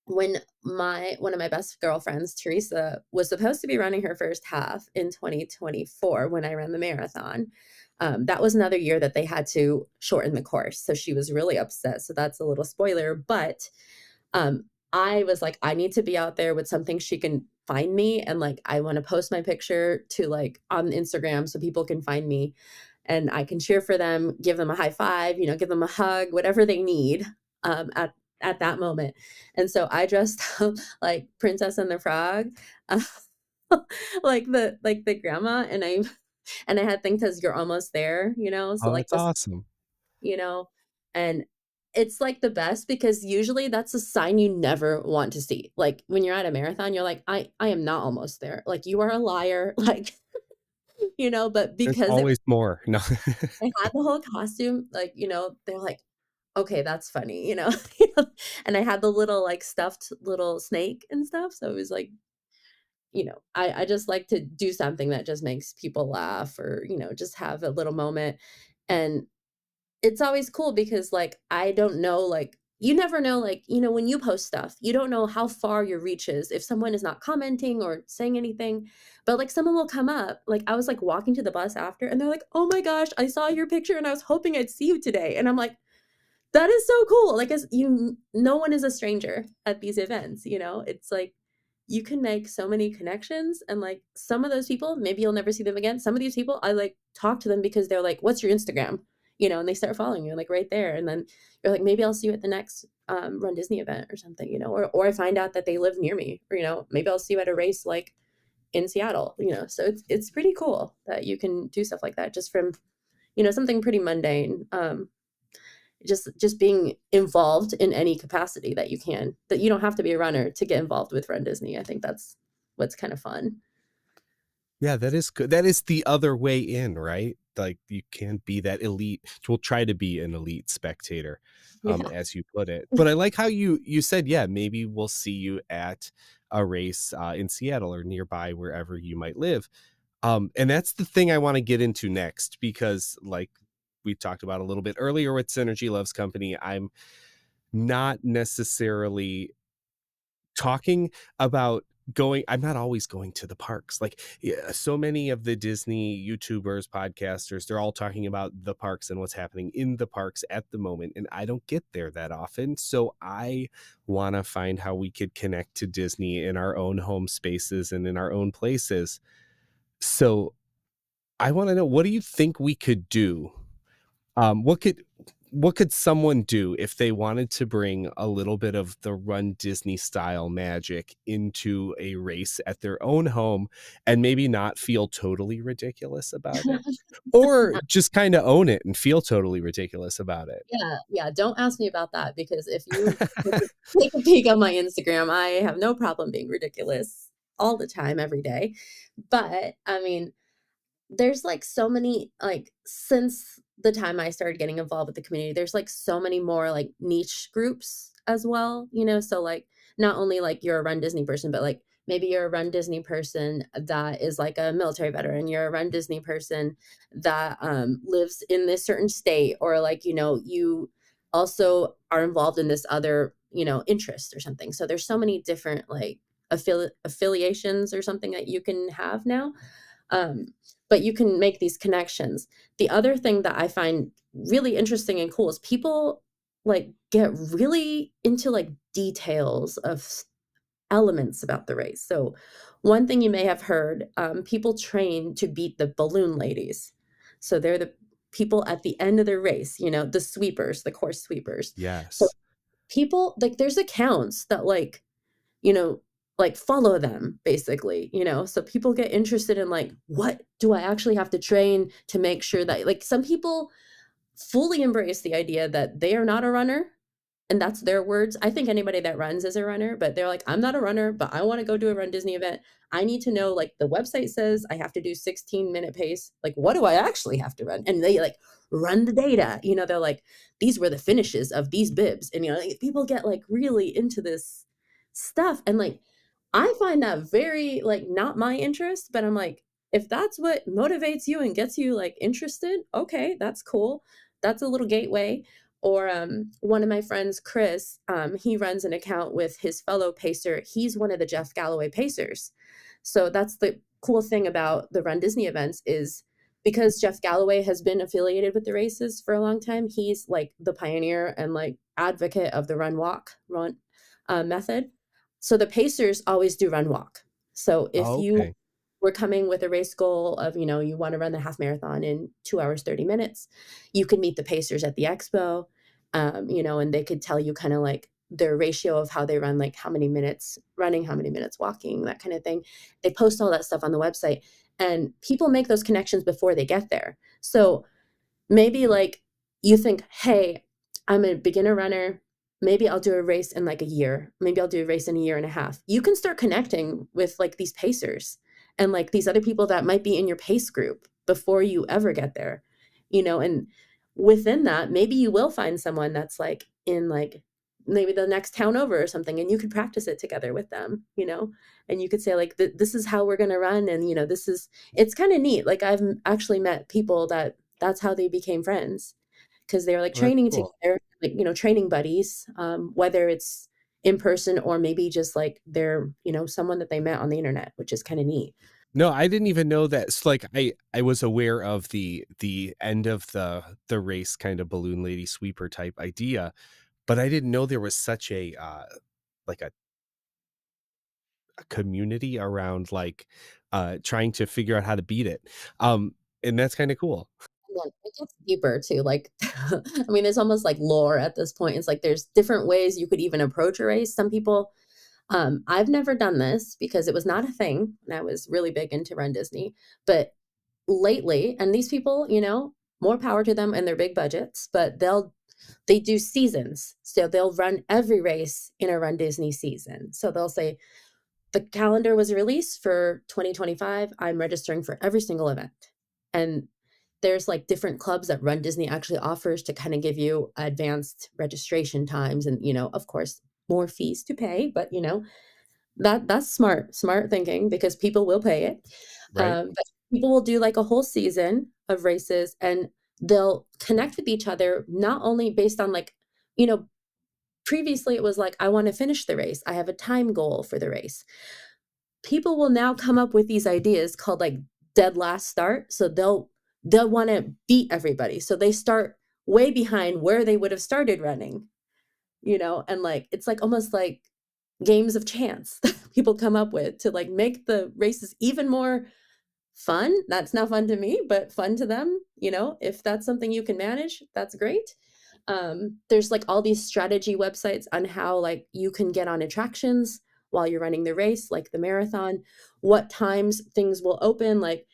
When one of my best girlfriends, Teresa, was supposed to be running her first half in 2024 when I ran the marathon. That was another year that they had to shorten the course. So she was really upset. So that's a little spoiler. But I was like, I need to be out there with something she can find me, and like I want to post my picture to like on Instagram so people can find me and I can cheer for them, give them a high five, give them a hug, whatever they need at that moment. And so I dressed up like Princess and the Frog, uh, like the grandma, and I had things as you're almost there, so Oh, like that's this, awesome. you know, and it's like the best because usually that's a sign you never want to see. Like when you're at a marathon, you're like, I am not almost there. Like you are a liar. Like, but There's because always more. No. I had the whole costume, like, they're like, okay, that's funny, and I had the little like stuffed little snake and stuff. So it was like, I just like to do something that just makes people laugh or, just have a little moment. And it's always cool because like I don't know, like you never know, like when you post stuff you don't know how far your reach is if someone is not commenting or saying anything, but like someone will come up. Like I was like walking to the bus after and they're like, oh my gosh, I saw your picture and I was hoping I'd see you today. And I'm like, that is so cool. Like as no one is a stranger at these events. It's like you can make so many connections, and like some of those people maybe you'll never see them again. Some of these people I like talk to them because they're like, what's your Instagram? And they start following you like right there, and then you're like, maybe I'll see you at the next Run Disney event or something, or I find out that they live near me, or maybe I'll see you at a race like in Seattle. So it's pretty cool that you can do stuff like that just from something pretty mundane. Just being involved in any capacity that you can, that you don't have to be a runner to get involved with Run Disney. I think that's what's kind of fun. Yeah, that is good. That is the other way in, right? Like you can't be that elite. We'll try to be an elite spectator, Yeah. as you put it. But I like how you said, yeah, maybe we'll see you at a race in Seattle or nearby, wherever you might live. And that's the thing I want to get into next, because like we talked about a little bit earlier with Synergy Loves Company, I'm not necessarily talking about I'm not always going to the parks. Like, yeah, so many of the Disney YouTubers, podcasters, they're all talking about the parks and what's happening in the parks at the moment. And I don't get there that often. So I want to find how we could connect to Disney in our own home spaces and in our own places. So I want to know, what do you think we could do? What could someone do if they wanted to bring a little bit of the Run Disney style magic into a race at their own home and maybe not feel totally ridiculous about it, or just kind of own it and feel totally ridiculous about it? Yeah. Don't ask me about that because if you take a peek on my Instagram, I have no problem being ridiculous all the time, every day. But I mean, there's like so many, like since the time I started getting involved with the community, there's like so many more like niche groups as well, so like not only like you're a Run Disney person, but like maybe you're a Run Disney person that is like a military veteran, you're a Run Disney person that lives in this certain state, or like you also are involved in this other interest or something. So there's so many different like affiliations or something that you can have now. um, but you can make these connections. The other thing that I find really interesting and cool is people like get really into like details of elements about the race. So one thing you may have heard, people train to beat the balloon ladies. So they're the people at the end of the race, the sweepers, the course sweepers. So Yes. people like there's accounts that you know, like follow them basically, so people get interested in like, what do I actually have to train to make sure that like some people fully embrace the idea that they are not a runner. And that's their words. I think anybody that runs is a runner, but they're like, I'm not a runner, but I want to go do a Run Disney event. I need to know, like the website says I have to do 16-minute pace. Like, what do I actually have to run? And they like run the data, they're like, these were the finishes of these bibs. And, like, people get like really into this stuff. And like, I find that very like not my interest, but I'm like, if that's what motivates you and gets you like interested, okay, that's cool. That's a little gateway. Or one of my friends, Chris, he runs an account with his fellow pacer. He's one of the Jeff Galloway pacers. So that's the cool thing about the Run Disney events is because Jeff Galloway has been affiliated with the races for a long time. He's like the pioneer and like advocate of the run walk run method. So the pacers always do run walk. So if Oh, you okay. were coming with a race goal of, you want to run the half marathon in 2 hours, 30 minutes, you could meet the pacers at the expo, and they could tell you kind of like their ratio of how they run, like how many minutes running, how many minutes walking, that kind of thing. They post all that stuff on the website, and people make those connections before they get there. So maybe like you think, hey, I'm a beginner runner. Maybe I'll do a race in like a year. Maybe I'll do a race in a year and a half. You can start connecting with like these pacers and like these other people that might be in your pace group before you ever get there, and within that, maybe you will find someone that's like in like maybe the next town over or something, and you could practice it together with them, and you could say like, this is how we're going to run. And, it's kind of neat. Like I've actually met people that's how they became friends because they were like Well, that's training cool. together, like, training buddies, whether it's in person or maybe just like they're, someone that they met on the internet, which is kind of neat. No, I didn't even know that. So, like, I was aware of the end of the race kind of balloon lady sweeper type idea, but I didn't know there was such a like a community around like trying to figure out how to beat it. And that's kind of cool. And then it gets deeper too. Like, I mean, there's almost like lore at this point. It's like there's different ways you could even approach a race. Some people, I've never done this because it was not a thing when I was really big into Run Disney. But lately, and these people, more power to them and their big budgets, but they do seasons. So they'll run every race in a Run Disney season. So they'll say, the calendar was released for 2025. I'm registering for every single event. And there's like different clubs that Run Disney actually offers to kind of give you advanced registration times and, of course, more fees to pay, but that's smart thinking because people will pay it. Right. But people will do like a whole season of races and they'll connect with each other, not only based on like, you know, previously it was like, I want to finish the race. I have a time goal for the race. People will now come up with these ideas called like dead last start. So they'll want to beat everybody. So they start way behind where they would have started running, and like it's like almost like games of chance that people come up with to like make the races even more fun. That's not fun to me, but fun to them. If that's something you can manage, that's great. There's like all these strategy websites on how like you can get on attractions while you're running the race, like the marathon, what times things will open. Like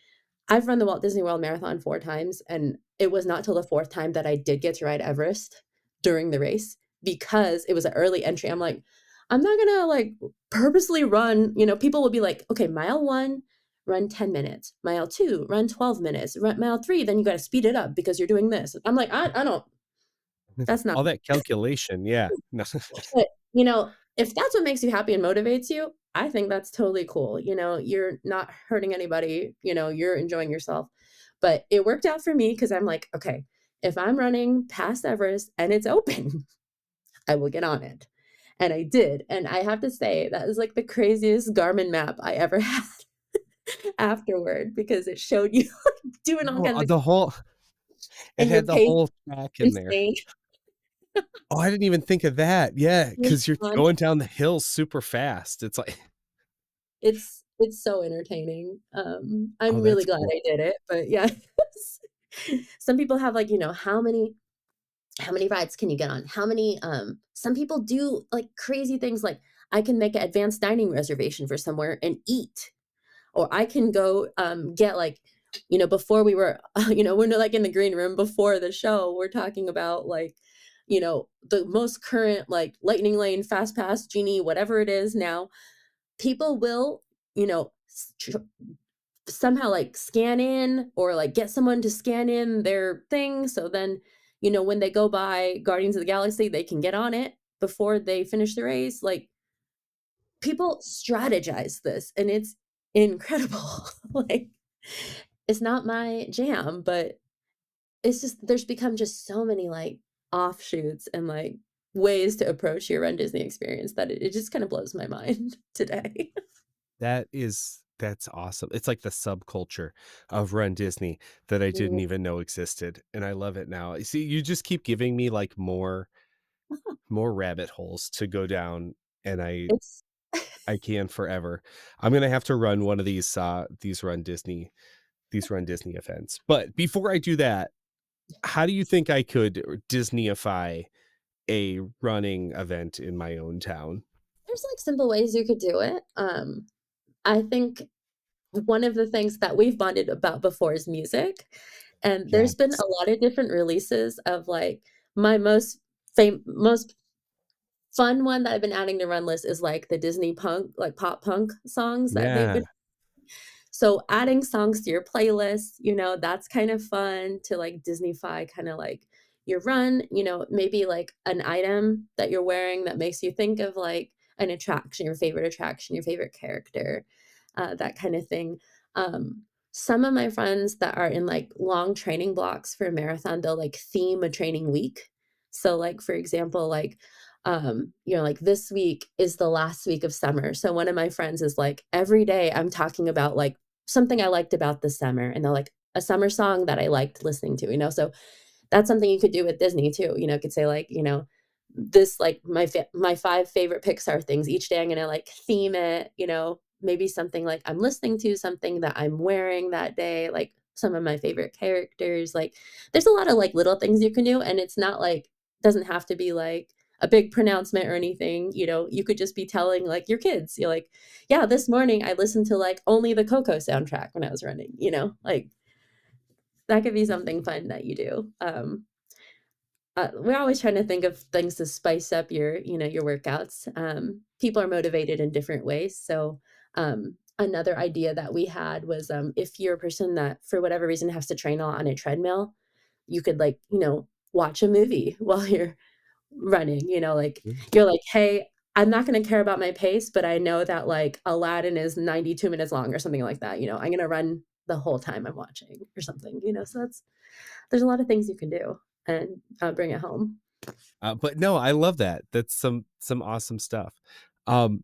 I've run the Walt Disney World Marathon 4 times, and it was not till the 4th time that I did get to ride Everest during the race because it was an early entry. I'm like, I'm not gonna like purposely run, people will be like, okay, mile 1, run 10 minutes, mile 2, run 12 minutes, mile 3, then you gotta speed it up because you're doing this. I'm like, I don't, that's not All that calculation. Yeah. No. but, if that's what makes you happy and motivates you, I think that's totally cool. You're not hurting anybody, you're enjoying yourself. But it worked out for me because I'm like, okay, if I'm running past Everest and it's open, I will get on it. And I did. And I have to say, that is like the craziest Garmin map I ever had afterward because it showed you doing all No, kinds of the whole it and your had the pace whole track in there. insane. Oh, I didn't even think of that. Yeah, You're because you're on going down the hill super fast. It's like, It's so entertaining. I'm oh, really that's glad cool. I did it, but yeah. Some people have like, how many rides can you get on? Some people do like crazy things like I can make an advanced dining reservation for somewhere and eat. Or I can go get like, before we were, we're like in the green room before the show, we're talking about like, the most current like lightning lane, fast pass, genie, whatever it is now people will, you know, somehow like scan in or like get someone to scan in their thing. So then, when they go by Guardians of the Galaxy, they can get on it before they finish the race. Like people strategize this and it's incredible. Like it's not my jam, but it's just, there's become just so many like offshoots and like ways to approach your Run Disney experience that it just kind of blows my mind today. That's awesome. It's like the subculture of Run Disney that I didn't even know existed, and I love it now. See, you just keep giving me like more rabbit holes to go down, and I It's I can forever. I'm gonna have to run one of these Run Disney events. But before I do that, how do you think I could Disneyify a running event in my own town? There's like simple ways you could do it. I think one of the things that we've bonded about before is music. And there's been Yes. a lot of different releases of like my most fun one that I've been adding to run list is like the Disney punk, like pop punk songs that they've Yeah. been. So adding songs to your playlist, that's kind of fun to like Disneyfy kind of like your run, maybe like an item that you're wearing that makes you think of like an attraction, your favorite character, that kind of thing. Some of my friends that are in like long training blocks for a marathon, they'll like theme a training week. So like for example, like like this week is the last week of summer. So one of my friends is like, every day I'm talking about like something I liked about the summer, and they're like a summer song that I liked listening to. So that's something you could do with Disney too. Could say like, this like my five favorite Pixar things. Each day I'm gonna like theme it. Maybe something like I'm listening to, something that I'm wearing that day, like some of my favorite characters. Like there's a lot of like little things you can do, and it's not like doesn't have to be like a big pronouncement or anything. You could just be telling like your kids, you're like, yeah, this morning I listened to like only the Coco soundtrack when I was running, like that could be something fun that you do. We're always trying to think of things to spice up your workouts. People are motivated in different ways. So, another idea that we had was, if you're a person that for whatever reason has to train a lot on a treadmill, you could like, watch a movie while you're running, like Mm. you're like, "Hey, I'm not gonna care about my pace, but I know that like Aladdin is 92 minutes long or something like that, I'm gonna run the whole time I'm watching or something. So there's a lot of things you can do and, bring it home. But no, I love that. That's some awesome stuff. Um,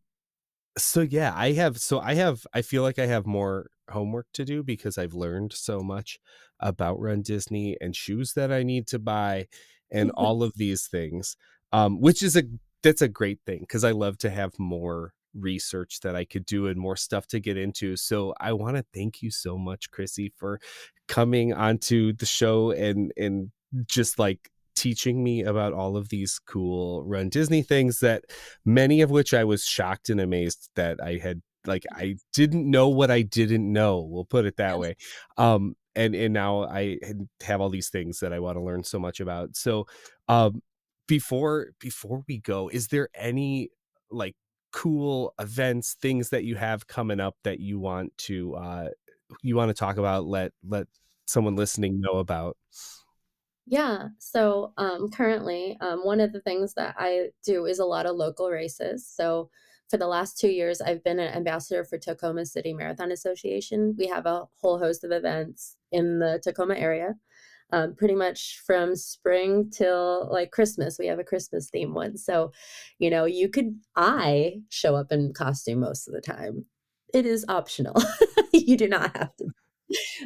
So yeah, I feel like I have more homework to do because I've learned so much about Run Disney and shoes that I need to buy and all of these things. Which is that's a great thing because I love to have more research that I could do and more stuff to get into. So I want to thank you so much, Krissy, for coming onto the show and just like teaching me about all of these cool Run Disney things that many of which I was shocked and amazed that I had like I didn't know what I didn't know. We'll put it that way. And now have all these things that I want to learn so much about. So um before we go, is there any like cool events, things that you have coming up that you want to talk about, let someone listening know about? Yeah. So, currently, one of the things that I do is a lot of local races. So, for the last 2 years, I've been an ambassador for Tacoma City Marathon Association. We have a whole host of events in the Tacoma area, pretty much from spring till like Christmas. We have a Christmas theme one. So, I show up in costume most of the time. It is optional. You do not have to,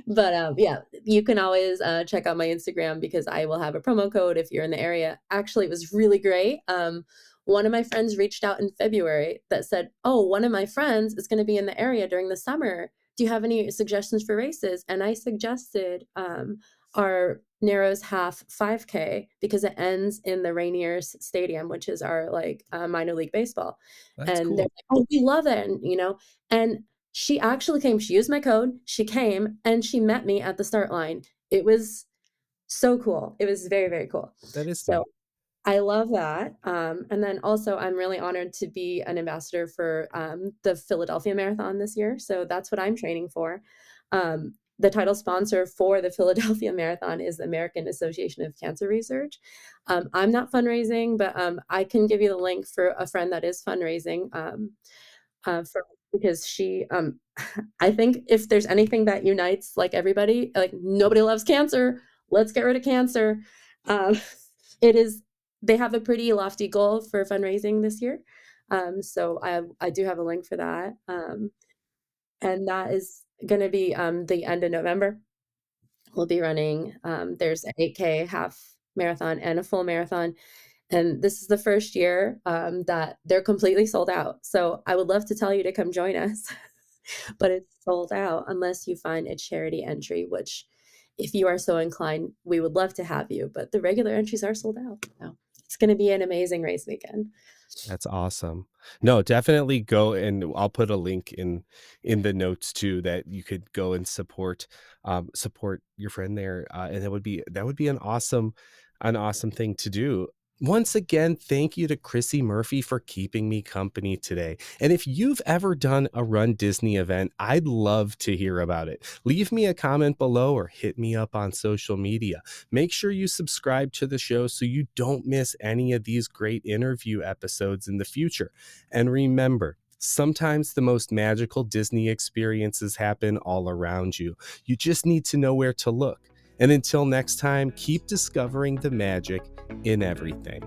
but, yeah, you can always, check out my Instagram because I will have a promo code if you're in the area. Actually, it was really great. One of my friends reached out in February that said, "Oh, one of my friends is gonna be in the area during the summer. Do you have any suggestions for races?" And I suggested, our Narrows Half 5K because it ends in the Rainiers Stadium, which is our, like, minor league baseball. That's And they're cool. like, "Oh, we love it," and she actually came, she used my code, she came, and she met me at the start line. It was so cool. It was very, very cool. That is So, neat. I love that, and then also I'm really honored to be an ambassador for, the Philadelphia Marathon this year, so that's what I'm training for. The title sponsor for the Philadelphia Marathon is the American Association of Cancer Research. I'm not fundraising, but, I can give you the link for a friend that is fundraising, for because she, I think if there's anything that unites, like, everybody, like, nobody loves cancer, let's get rid of cancer. Um, it is they have a pretty lofty goal for fundraising this year. So I do have a link for that, and that is gonna be, the end of November. We'll be running, there's an 8K half marathon and a full marathon, And this is the first year that they're completely sold out. So I would love to tell you to come join us, but it's sold out unless you find a charity entry, which if you are so inclined, we would love to have you, but the regular entries are sold out. So it's going to be an amazing race weekend. That's awesome. No, definitely go, and I'll put a link in the notes too that you could go and support your friend there, and that would be an awesome thing to do. Once again, thank you to Krissy Murphy for keeping me company today. And if you've ever done a Run Disney event, I'd love to hear about it. Leave me a comment below or hit me up on social media. Make sure you subscribe to the show so you don't miss any of these great interview episodes in the future. And remember, sometimes the most magical Disney experiences happen all around you. You just need to know where to look. And until next time, keep discovering the magic in everything.